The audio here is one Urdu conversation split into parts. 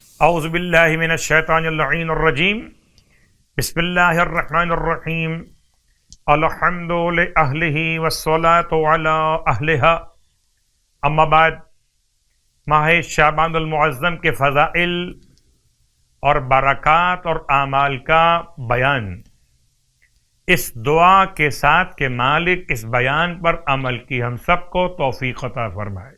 اعوذ باللہ من الشیطان اللعین الرجیم بسم اللہ الرحمن الرحیم الحمد لأہلہ والصلاة علی اہلہا اما بعد، ماہ شعبان المعظم کے فضائل اور برکات اور اعمال کا بیان، اس دعا کے ساتھ کہ مالک اس بیان پر عمل کی ہم سب کو توفیق عطا فرمائے۔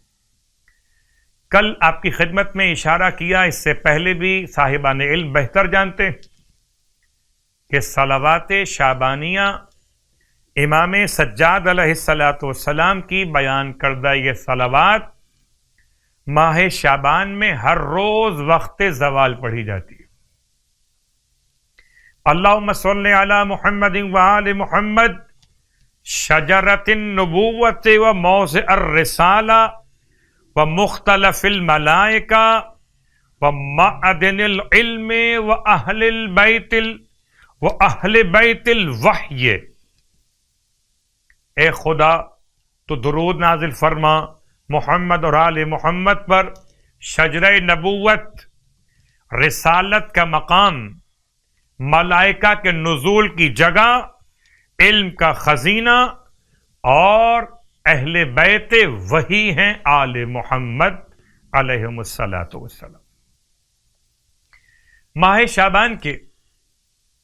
کل آپ کی خدمت میں اشارہ کیا، اس سے پہلے بھی صاحبان علم بہتر جانتے کہ صلوات شعبانیہ امام سجاد علیہ السلام کی بیان کردہ یہ صلوات ماہ شعبان میں ہر روز وقت زوال پڑھی جاتی ہے۔ اللہم صلی علی محمد وآل محمد شجرۃ النبوۃ و موضع الرسالہ ومختلف الملائکہ ومعدن العلم واہل بیت الوحی۔ اے خدا تو درود نازل فرما محمد اور آل محمد پر، شجرہ نبوت، رسالت کا مقام، ملائکہ کے نزول کی جگہ، علم کا خزینہ، اور اہل بیت وہی ہیں آل محمد علیہم الصلاۃ والسلام۔ ماہ شعبان کے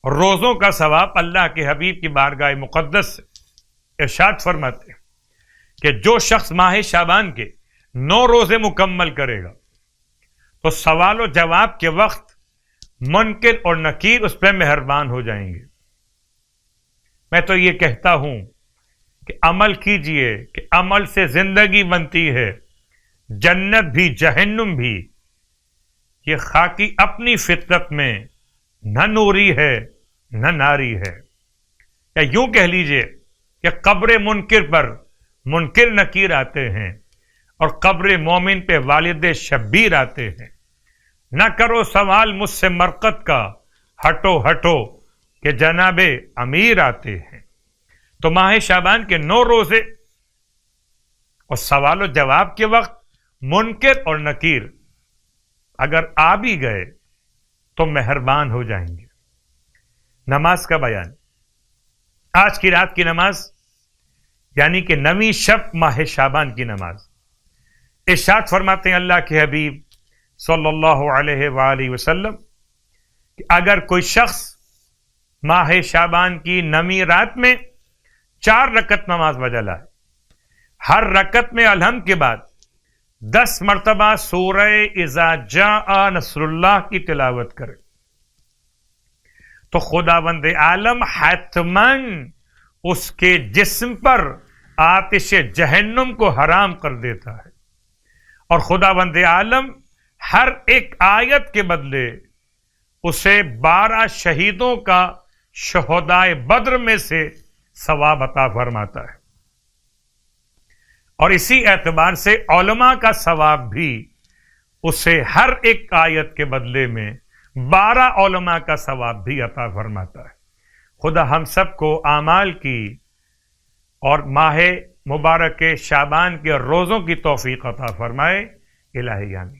روزوں کا ثواب اللہ کے حبیب کی بارگاہ مقدس سے ارشاد فرماتے ہیں کہ جو شخص ماہ شعبان کے 9 روزے مکمل کرے گا تو سوال و جواب کے وقت منکر اور نکیر اس پہ مہربان ہو جائیں گے۔ میں تو یہ کہتا ہوں کہ عمل کیجئے، کہ عمل سے زندگی بنتی ہے، جنت بھی جہنم بھی۔ یہ خاکی اپنی فطرت میں نہ نوری ہے نہ ناری ہے، یا یوں کہہ لیجئے کہ قبر منکر پر منکر نکیر آتے ہیں اور قبر مومن پہ والد شبیر آتے ہیں۔ نہ کرو سوال مجھ سے مرقد کا، ہٹو ہٹو کہ جناب امیر آتے ہیں۔ تو ماہ شعبان کے 9 روزے اور سوال و جواب کے وقت منکر اور نکیر اگر آ بھی گئے تو مہربان ہو جائیں گے۔ نماز کا بیان، آج کی رات کی نماز یعنی کہ 9ویں شب ماہ شعبان کی نماز، ارشاد فرماتے ہیں اللہ کے حبیب صلی اللہ علیہ وآلہ وسلم کہ اگر کوئی شخص ماہ شعبان کی 9ویں رات میں 4 رکعت نماز بجا لائے، ہر رکعت میں الحمد کے بعد 10 مرتبہ سورہ اذا جاء نصر اللہ کی تلاوت کرے تو خداوند عالم حتماً اس کے جسم پر آتش جہنم کو حرام کر دیتا ہے، اور خداوند عالم ہر ایک آیت کے بدلے اسے 12 شہیدوں کا شہدائے بدر میں سے ثواب عطا فرماتا ہے۔ اور اسی اعتبار سے علماء کا ثواب بھی اسے ہر ایک آیت کے بدلے میں 12 علماء کا ثواب بھی عطا فرماتا ہے۔ خدا ہم سب کو اعمال کی اور ماہ مبارک شعبان کے روزوں کی توفیق عطا فرمائے۔ الہی آمین۔